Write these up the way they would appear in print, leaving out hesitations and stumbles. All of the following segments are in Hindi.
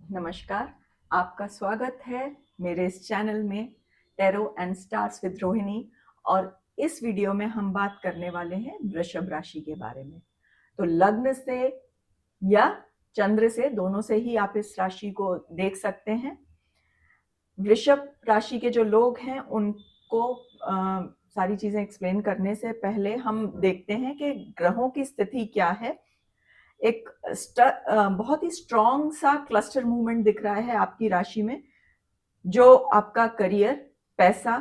नमस्कार, आपका स्वागत है मेरे इस चैनल में tarot and stars with Rohini. और इस वीडियो में हम बात करने वाले हैं वृषभ राशि के बारे में। तो लग्न से या चंद्र से, दोनों से ही आप इस राशि को देख सकते हैं। वृषभ राशि के जो लोग हैं उनको सारी चीजें एक्सप्लेन करने से पहले हम देखते हैं कि ग्रहों की स्थिति क्या है। एक बहुत ही स्ट्रॉन्ग सा क्लस्टर मूवमेंट दिख रहा है आपकी राशि में, जो आपका करियर, पैसा,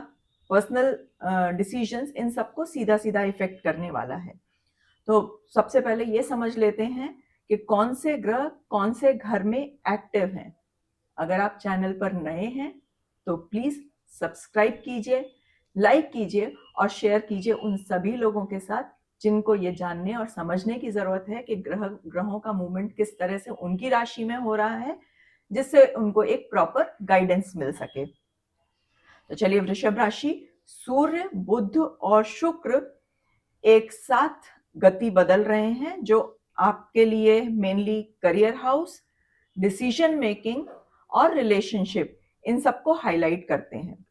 पर्सनल डिसीजंस, इन सबको सीधा सीधा इफेक्ट करने वाला है। तो सबसे पहले ये समझ लेते हैं कि कौन से ग्रह कौन से घर में एक्टिव हैं। अगर आप चैनल पर नए हैं तो प्लीज सब्सक्राइब कीजिए, लाइक कीजिए और शेयर कीजिए उन सभी लोगों के साथ जिनको ये जानने और समझने की जरूरत है कि ग्रहों का मूवमेंट किस तरह से उनकी राशि में हो रहा है, जिससे उनको एक प्रॉपर गाइडेंस मिल सके। तो चलिए, वृषभ राशि, सूर्य, बुध और शुक्र एक साथ गति बदल रहे हैं, जो आपके लिए mainly career house, decision making और रिलेशनशिप, इन सबको हाईलाइट करते हैं।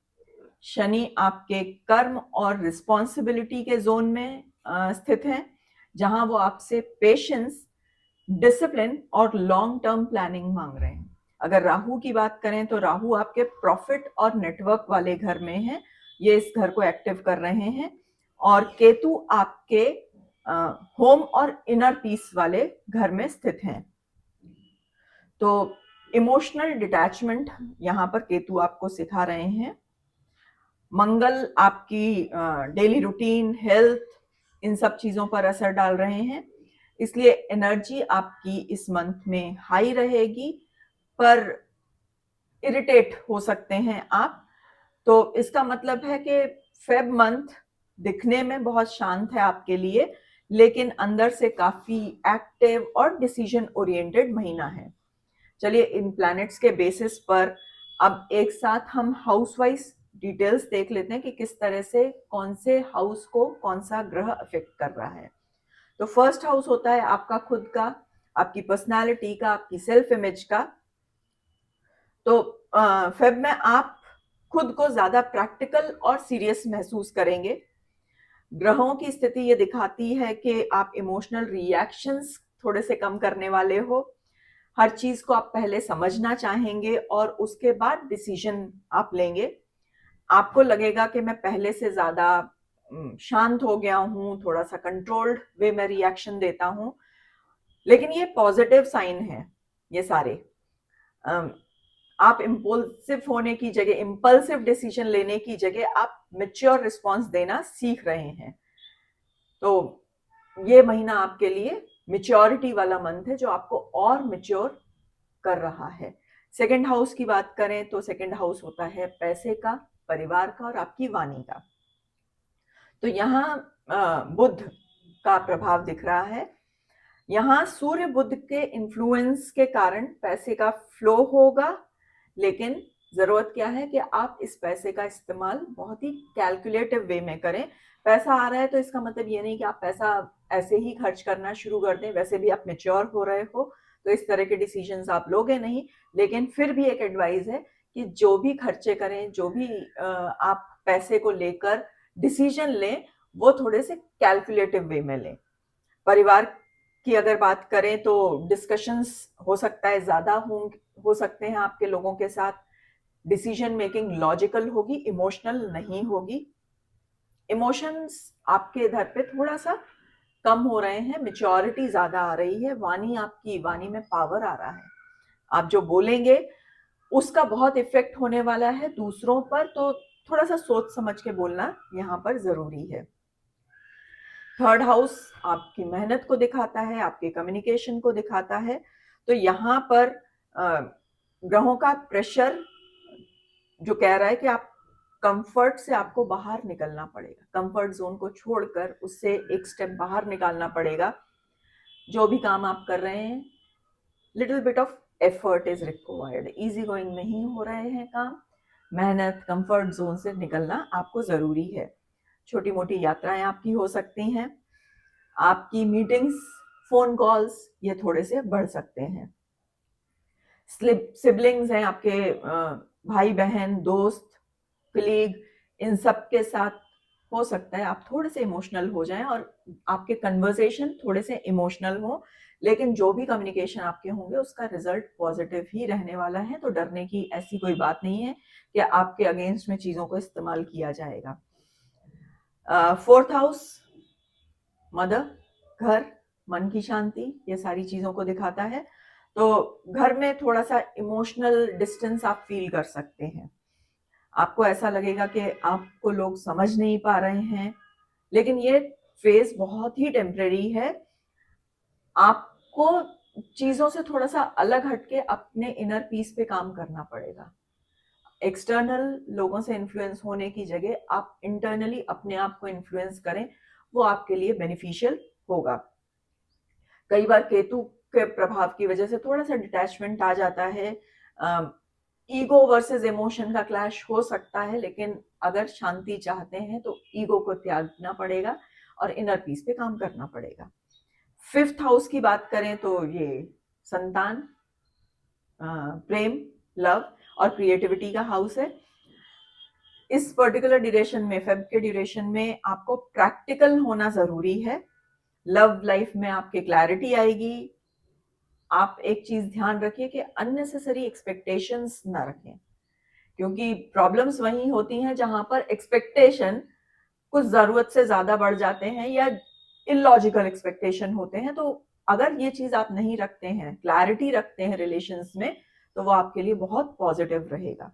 शनि आपके कर्म और रिस्पॉन्सिबिलिटी के जोन में स्थित हैं, जहां वो आपसे पेशेंस, डिसिप्लिन और लॉन्ग टर्म प्लानिंग मांग रहे हैं। अगर राहु की बात करें तो राहु आपके प्रॉफिट और नेटवर्क वाले घर में है, ये इस घर को एक्टिव कर रहे हैं। और केतु आपके होम और इनर पीस वाले घर में स्थित हैं। तो इमोशनल डिटैचमेंट यहाँ पर केतु आपको सिखा रहे हैं। मंगल आपकी डेली रूटीन, हेल्थ, इन सब चीजों पर असर डाल रहे हैं, इसलिए एनर्जी आपकी इस मंथ में हाई रहेगी, पर इरिटेट हो सकते हैं आप। तो इसका मतलब है कि फेब मंथ दिखने में बहुत शांत है आपके लिए, लेकिन अंदर से काफी एक्टिव और डिसीजन ओरिएंटेड महीना है। चलिए, इन प्लैनेट्स के बेसिस पर अब एक साथ हम हाउस वाइज डिटेल्स देख लेते हैं कि किस तरह से कौन से हाउस को कौन सा ग्रह अफेक्ट कर रहा है। तो फर्स्ट हाउस होता है आपका खुद का, आपकी पर्सनालिटी का, आपकी सेल्फ इमेज का। तो फेब में आप खुद को ज्यादा प्रैक्टिकल और सीरियस महसूस करेंगे। ग्रहों की स्थिति ये दिखाती है कि आप इमोशनल रिएक्शंस थोड़े से कम करने वाले हो। हर चीज को आप पहले समझना चाहेंगे और उसके बाद डिसीजन आप लेंगे। आपको लगेगा कि मैं पहले से ज्यादा शांत हो गया हूं, थोड़ा सा कंट्रोल्ड वे में रिएक्शन देता हूं। लेकिन ये पॉजिटिव साइन है ये सारे। आप इम्पल्सिव होने की जगह, इम्पल्सिव डिसीजन लेने की जगह आप मेच्योर रिस्पॉन्स देना सीख रहे हैं। तो ये महीना आपके लिए मेच्योरिटी वाला मंथ है, जो आपको और मेच्योर कर रहा है। सेकंड हाउस की बात करें तो सेकंड हाउस होता है पैसे का, परिवार का और आपकी वाणी का। तो यहाँ बुध का प्रभाव दिख रहा है। यहाँ सूर्य बुध के इन्फ्लुएंस के कारण पैसे का फ्लो होगा, लेकिन जरूरत क्या है कि आप इस पैसे का इस्तेमाल बहुत ही कैलकुलेटिव वे में करें। पैसा आ रहा है तो इसका मतलब ये नहीं कि आप पैसा ऐसे ही खर्च करना शुरू कर दें। वैसे भी आप मेच्योर हो रहे हो तो इस तरह के डिसीजंस आप लोगे नहीं, लेकिन फिर भी एक एडवाइस है कि जो भी खर्चे करें, जो भी आप पैसे को लेकर डिसीजन लें, वो थोड़े से कैलकुलेटिव वे में लें। परिवार की अगर बात करें तो डिस्कशंस हो सकता है ज्यादा हो सकते हैं आपके लोगों के साथ। डिसीजन मेकिंग लॉजिकल होगी, इमोशनल नहीं होगी। इमोशंस आपके इधर पे थोड़ा सा कम हो रहे हैं, मेच्योरिटी ज्यादा आ रही है। वाणी में पावर आ रहा है। आप जो बोलेंगे उसका बहुत इफेक्ट होने वाला है दूसरों पर, तो थोड़ा सा सोच समझ के बोलना यहाँ पर जरूरी है। थर्ड हाउस आपकी मेहनत को दिखाता है, आपके कम्युनिकेशन को दिखाता है। तो यहाँ पर ग्रहों का प्रेशर जो कह रहा है कि आप कंफर्ट से आपको बाहर निकलना पड़ेगा, कंफर्ट जोन को छोड़कर उससे एक स्टेप बाहर निकालना पड़ेगा। जो भी काम आप कर रहे हैं, little bit of effort is required. Easy going नहीं हो रहे हैं काम। मेहनत, कंफर्ट जोन से निकलना आपको जरूरी है। छोटी मोटी यात्राएं आपकी हो सकती हैं। आपकी मीटिंग्स, फोन कॉल्स, ये थोड़े से बढ़ सकते हैं। सिबलिंग्स हैं आपके, भाई बहन, दोस्त, कलीग, इन सब के साथ हो सकता है आप थोड़े से इमोशनल हो जाएं और आपके कन्वर्सेशन थोड़े से इमोशनल हो, लेकिन जो भी कम्युनिकेशन आपके होंगे उसका रिजल्ट पॉजिटिव ही रहने वाला है। तो डरने की ऐसी कोई बात नहीं है कि आपके अगेंस्ट में चीजों को इस्तेमाल किया जाएगा। फोर्थ हाउस मदर, घर, मन की शांति, ये सारी चीजों को दिखाता है। तो घर में थोड़ा सा इमोशनल डिस्टेंस आप फील कर सकते हैं। आपको ऐसा लगेगा कि आपको लोग समझ नहीं पा रहे हैं, लेकिन ये फेज बहुत ही टेम्परेरी है। आपको चीजों से थोड़ा सा अलग हटके अपने इनर पीस पे काम करना पड़ेगा। एक्सटर्नल लोगों से इन्फ्लुएंस होने की जगह आप इंटरनली अपने आप को इन्फ्लुएंस करें, वो आपके लिए बेनिफिशियल होगा। कई बार केतु के प्रभाव की वजह से थोड़ा सा डिटैचमेंट आ जाता है, ईगो वर्सेस इमोशन का क्लैश हो सकता है, लेकिन अगर शांति चाहते हैं तो ईगो को त्यागना पड़ेगा और इनर पीस पे काम करना पड़ेगा। फिफ्थ हाउस की बात करें तो ये संतान, प्रेम, लव और क्रिएटिविटी का हाउस है। इस पर्टिकुलर ड्यूरेशन में, फेब के ड्यूरेशन में आपको प्रैक्टिकल होना जरूरी है। लव लाइफ में आपके क्लैरिटी आएगी। आप एक चीज ध्यान रखिए कि अननेसेसरी एक्सपेक्टेशंस ना रखें, क्योंकि प्रॉब्लम्स वही होती हैं जहां पर एक्सपेक्टेशन कुछ जरूरत से ज्यादा बढ़ जाते हैं या इलॉजिकल एक्सपेक्टेशन होते हैं। तो अगर ये चीज आप नहीं रखते हैं, क्लैरिटी रखते हैं रिलेशंस में, तो वो आपके लिए बहुत पॉजिटिव रहेगा।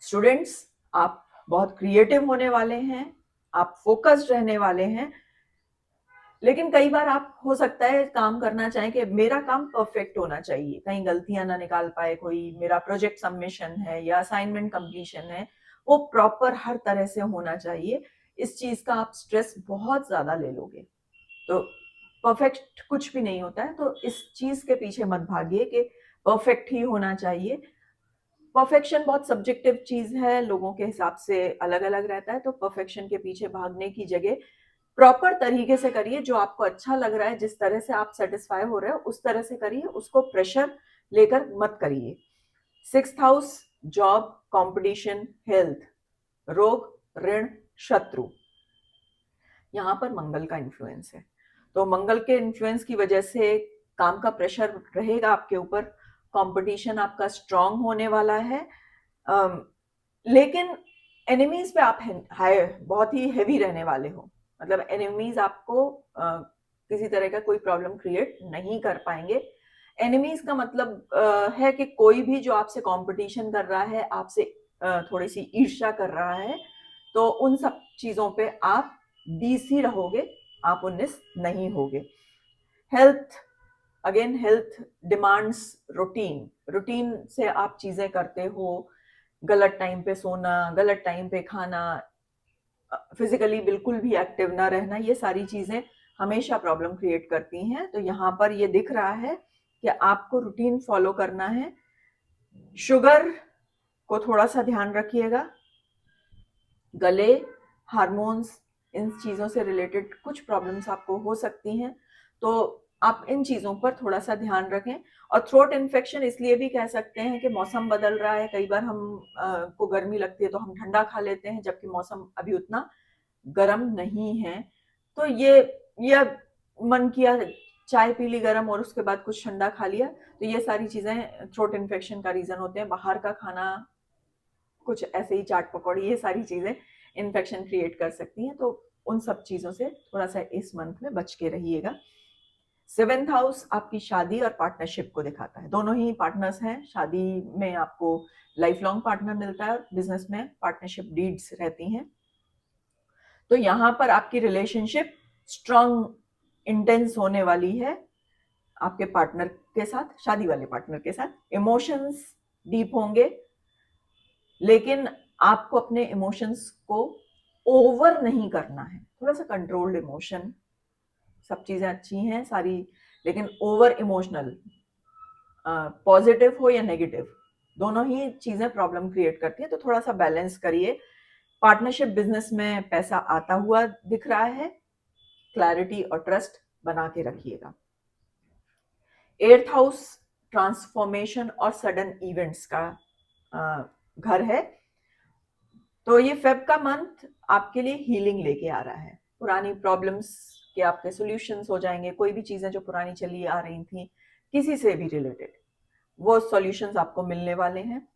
स्टूडेंट्स, आप बहुत क्रिएटिव होने वाले हैं, आप फोकस्ड रहने वाले हैं, लेकिन कई बार आप हो सकता है काम करना चाहें कि मेरा काम परफेक्ट होना चाहिए, कहीं गलतियां ना निकाल पाए कोई, मेरा प्रोजेक्ट सबमिशन है या असाइनमेंट कंप्लीशन है, वो प्रॉपर हर तरह से होना चाहिए। इस चीज का आप स्ट्रेस बहुत ज्यादा ले लोगे तो परफेक्ट कुछ भी नहीं होता है। तो इस चीज के पीछे मत भागिए कि परफेक्ट ही होना चाहिए। परफेक्शन बहुत सब्जेक्टिव चीज है, लोगों के हिसाब से अलग अलग रहता है। तो परफेक्शन के पीछे भागने की जगह प्रॉपर तरीके से करिए, जो आपको अच्छा लग रहा है, जिस तरह से आप सेटिस्फाई हो रहे हो उस तरह से करिए, उसको प्रेशर लेकर मत करिए। Sixth house, job, competition, health, रोग, ऋण, शत्रु, यहाँ पर मंगल का इन्फ्लुएंस है। तो मंगल के इन्फ्लुएंस की वजह से काम का प्रेशर रहेगा आपके ऊपर, कंपटीशन आपका स्ट्रांग होने वाला है, लेकिन एनिमीज पे आप बहुत ही हैवी रहने वाले हो। मतलब एनिमीज आपको किसी तरह का कोई प्रॉब्लम क्रिएट नहीं कर पाएंगे। एनिमीज का मतलब है कि कोई भी जो आपसे कंपटीशन कर रहा है, आपसे थोड़ी सी ईर्ष्या कर रहा है, तो उन सब चीजों पे आप 20 ही रहोगे, आप 19 नहीं होगे। Health, again health demands routine. Routine से आप चीजें करते हो, गलत टाइम पे सोना, गलत टाइम पे खाना, फिजिकली बिल्कुल भी एक्टिव ना रहना, ये सारी चीजें हमेशा प्रॉब्लम क्रिएट करती हैं। तो यहाँ पर ये दिख रहा है कि आपको रूटीन फॉलो करना है। शुगर को थोड़ा सा ध्यान रखिएगा। गले, हार्मोन्स, इन चीजों से रिलेटेड कुछ प्रॉब्लम्स आपको हो सकती हैं, तो आप इन चीजों पर थोड़ा सा ध्यान रखें। और थ्रोट इन्फेक्शन इसलिए भी कह सकते हैं कि मौसम बदल रहा है, कई बार हम को गर्मी लगती है तो हम ठंडा खा लेते हैं, जबकि मौसम अभी उतना गर्म नहीं है। तो ये मन किया चाय पी ली गर्म और उसके बाद कुछ ठंडा खा लिया, तो ये सारी चीजें थ्रोट इन्फेक्शन का रीजन होते हैं। बाहर का खाना, कुछ ऐसे ही चाट पकौड़ी, ये सारी चीजें इन्फेक्शन क्रिएट कर सकती हैं। तो उन सब चीजों से थोड़ा सा इस मंथ में बच के रहिएगा। सेवेंथ हाउस आपकी शादी और पार्टनरशिप को दिखाता है। दोनों ही पार्टनर्स हैं, शादी में आपको लाइफ लॉन्ग पार्टनर मिलता है और बिजनेस में पार्टनरशिप डीड्स रहती हैं। तो यहाँ पर आपकी रिलेशनशिप स्ट्रांग, इंटेंस होने वाली है आपके पार्टनर के साथ, शादी वाले पार्टनर के साथ। इमोशंस डीप होंगे, लेकिन आपको अपने इमोशंस को ओवर नहीं करना है, थोड़ा सा कंट्रोल्ड इमोशन। सब चीजें अच्छी हैं सारी, लेकिन ओवर इमोशनल, पॉजिटिव हो या नेगेटिव, दोनों ही चीजें प्रॉब्लम क्रिएट करती है। तो थोड़ा सा बैलेंस करिए। पार्टनरशिप बिजनेस में पैसा आता हुआ दिख रहा है, क्लैरिटी और ट्रस्ट बना के रखिएगा। एट्थ हाउस ट्रांसफॉर्मेशन और सडन इवेंट्स का घर है। तो ये फेब का मंथ आपके लिए हीलिंग लेके आ रहा है। पुरानी प्रॉब्लम्स के आपके सॉल्यूशंस हो जाएंगे। कोई भी चीजें जो पुरानी चली आ रही थी किसी से भी रिलेटेड, वो सॉल्यूशंस आपको मिलने वाले हैं।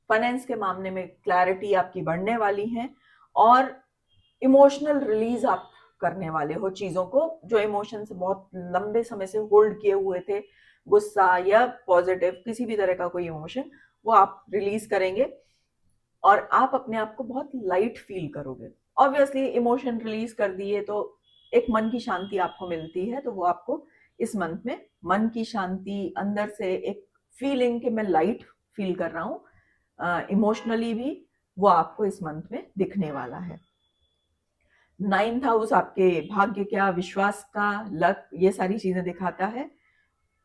फाइनेंस के मामले में क्लैरिटी आपकी बढ़ने वाली है और इमोशनल रिलीज आप करने वाले हो चीजों को, जो इमोशंस बहुत लंबे समय से होल्ड किए हुए थे, गुस्सा या पॉजिटिव किसी भी तरह का कोई इमोशन, वो आप रिलीज करेंगे और आप अपने आप को बहुत लाइट फील करोगे। ऑब्वियसली इमोशन रिलीज कर दिए तो एक मन की शांति आपको मिलती है, तो वो आपको इस मंथ में मन की शांति, अंदर से एक फीलिंग कि मैं लाइट फील कर रहा हूँ इमोशनली भी, वो आपको इस मंथ में दिखने वाला है। 9th हाउस आपके भाग्य का, विश्वास का, लक, ये सारी चीजें दिखाता है।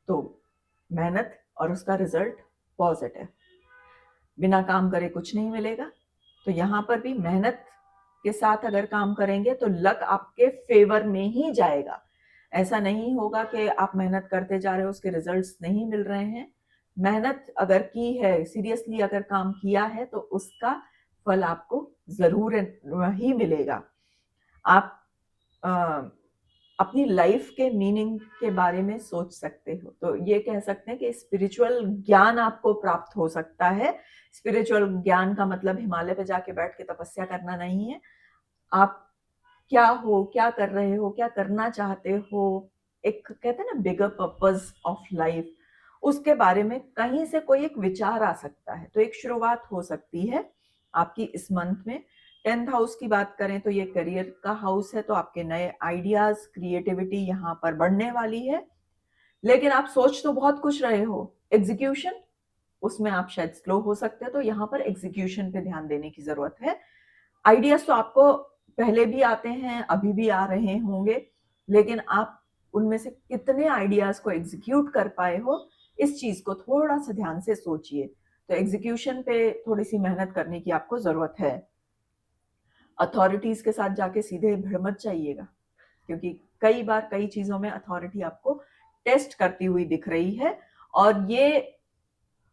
तो मेहनत और उसका रिजल्ट पॉजिटिव। बिना काम करे कुछ नहीं मिलेगा, तो यहाँ पर भी मेहनत के साथ अगर काम करेंगे तो लक आपके फेवर में ही जाएगा। ऐसा नहीं होगा कि आप मेहनत करते जा रहे हो, उसके रिजल्ट्स नहीं मिल रहे हैं। मेहनत अगर की है, सीरियसली अगर काम किया है, तो उसका फल आपको जरूर ही मिलेगा। आप अपनी लाइफ के मीनिंग के बारे में सोच सकते हो, तो ये कह सकते हैं कि स्पिरिचुअल ज्ञान आपको प्राप्त हो सकता है। स्पिरिचुअल ज्ञान का मतलब हिमालय पे जाके बैठ के तपस्या करना नहीं है। आप क्या हो, क्या कर रहे हो, क्या करना चाहते हो, एक कहते हैं ना बिगर पर्पस ऑफ लाइफ, उसके बारे में कहीं से कोई एक विचार आ सकता है। तो एक शुरुआत हो सकती है आपकी इस मंथ में। 10th हाउस की बात करें तो ये करियर का हाउस है, तो आपके नए आइडियाज, क्रिएटिविटी यहाँ पर बढ़ने वाली है। लेकिन आप सोच तो बहुत कुछ रहे हो, एग्जीक्यूशन उसमें आप शायद स्लो हो सकते हो, तो यहाँ पर एग्जीक्यूशन पे ध्यान देने की जरूरत है। आइडियाज तो आपको पहले भी आते हैं, अभी भी आ रहे होंगे, लेकिन आप उनमें से कितने आइडियाज को एग्जीक्यूट कर पाए हो, इस चीज को थोड़ा सा ध्यान से सोचिए। तो एग्जीक्यूशन पे थोड़ी सी मेहनत करने की आपको जरूरत है। अथॉरिटीज के साथ जाके सीधे भिड़ मत जाइएगा, क्योंकि कई बार कई चीजों में अथॉरिटी आपको टेस्ट करती हुई दिख रही है। और ये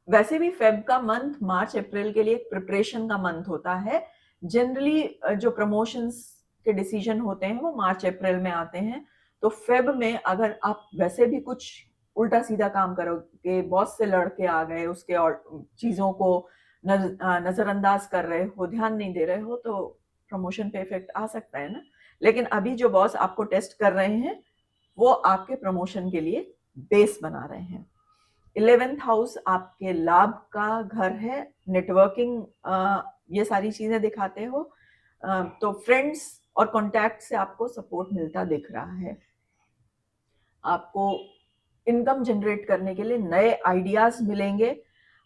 वैसे भी फेब का मंथ मार्च अप्रैल के लिए प्रिपरेशन का मंथ होता है। जनरली जो प्रमोशंस के डिसीजन होते हैं वो मार्च अप्रैल में आते हैं। तो फेब में अगर आप वैसे भी कुछ उल्टा सीधा काम करोगे, बॉस से लड़के आ गए, उसके और चीजों को नजरअंदाज कर रहे हो, ध्यान नहीं दे रहे हो, तो प्रमोशन पे इफेक्ट आ सकता है ना। लेकिन अभी जो बॉस आपको टेस्ट कर रहे हैं वो आपके प्रमोशन के लिए बेस बना रहे हैं। 11th हाउस आपके लाभ का घर है, नेटवर्किंग, ये सारी चीजें दिखाते हो। तो फ्रेंड्स और कॉन्टैक्ट से आपको सपोर्ट मिलता दिख रहा है। आपको इनकम जनरेट करने के लिए नए आइडियाज मिलेंगे,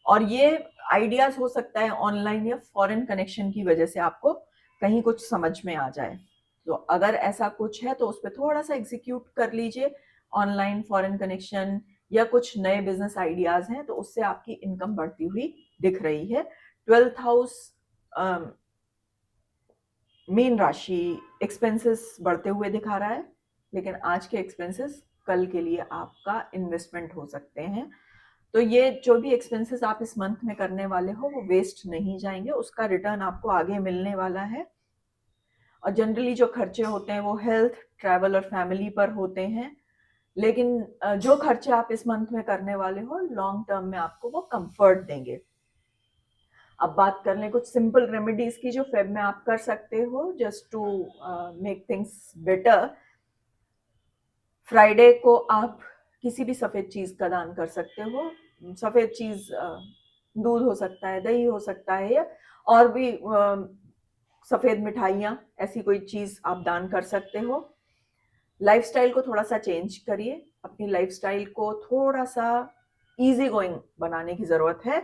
और ये आइडियाज हो सकता है ऑनलाइन या फॉरेन कनेक्शन की वजह से आपको कहीं कुछ समझ में आ जाए। तो अगर ऐसा कुछ है तो उस पर थोड़ा सा एग्जीक्यूट कर लीजिए। ऑनलाइन, फॉरेन कनेक्शन या कुछ नए बिजनेस आइडियाज हैं तो उससे आपकी इनकम बढ़ती हुई दिख रही है। 12th हाउस मीन राशि एक्सपेंसेस बढ़ते हुए दिखा रहा है, लेकिन आज के एक्सपेंसेस कल के लिए आपका इन्वेस्टमेंट हो सकते हैं। तो ये जो भी एक्सपेंसेस आप इस मंथ में करने वाले हो वो वेस्ट नहीं जाएंगे, उसका रिटर्न आपको आगे मिलने वाला है। और जनरली जो खर्चे होते हैं वो हेल्थ, ट्रैवल और फैमिली पर होते हैं, लेकिन जो खर्चे आप इस मंथ में करने वाले हो लॉन्ग टर्म में आपको वो कंफर्ट देंगे। अब बात कर लें कुछ सिंपल रेमेडीज की जो फेब में आप कर सकते हो just to make things better. Friday को आप किसी भी सफेद चीज का दान कर सकते हो। सफेद चीज दूध हो सकता है, दही हो सकता है, या और भी सफेद मिठाइयाँ, ऐसी कोई चीज आप दान कर सकते हो। लाइफस्टाइल को थोड़ा सा चेंज करिए, अपनी लाइफस्टाइल को थोड़ा सा इजी गोइंग बनाने की जरूरत है।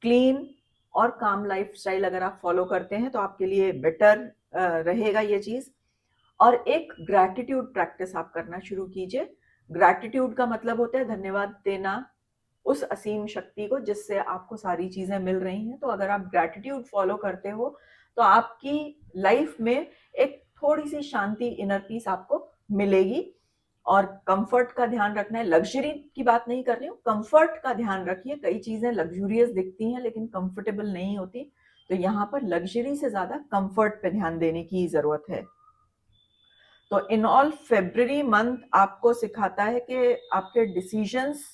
क्लीन और काम लाइफस्टाइल अगर आप फॉलो करते हैं तो आपके लिए बेटर रहेगा ये चीज। और एक ग्रैटिट्यूड प्रैक्टिस आप करना शुरू कीजिए। ग्रैटिट्यूड का मतलब होता है धन्यवाद देना उस असीम शक्ति को जिससे आपको सारी चीजें मिल रही हैं। तो अगर आप ग्रैटिट्यूड फॉलो करते हो तो आपकी लाइफ में एक थोड़ी सी शांति, इनर पीस आपको मिलेगी। और कंफर्ट का ध्यान रखना है। लग्जरी की बात नहीं कर रही हूँ, कंफर्ट का ध्यान रखिए। कई चीजें लग्जूरियस दिखती हैं लेकिन कंफर्टेबल नहीं होती, तो यहाँ पर लग्जरी से ज्यादा कंफर्ट पे ध्यान देने की जरूरत है। तो इन ऑल फेब्रुअरी मंथ आपको सिखाता है कि आपके डिसीजंस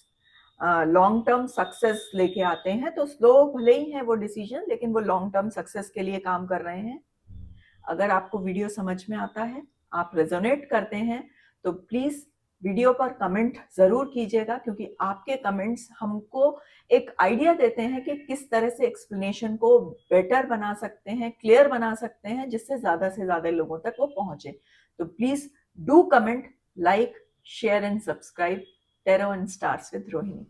लॉन्ग टर्म सक्सेस लेके आते हैं। तो स्लो भले ही है वो डिसीजन, लेकिन वो लॉन्ग टर्म सक्सेस के लिए काम कर रहे हैं। अगर आपको वीडियो समझ में आता है, आप रेजोनेट करते हैं, तो प्लीज वीडियो पर कमेंट जरूर कीजिएगा, क्योंकि आपके कमेंट्स हमको एक आइडिया देते हैं कि किस तरह से एक्सप्लेनेशन को बेटर बना सकते हैं, क्लियर बना सकते हैं, जिससे ज्यादा से ज्यादा लोगों तक वो पहुंचे। तो please do comment, like, share and subscribe tarot and stars with Rohini.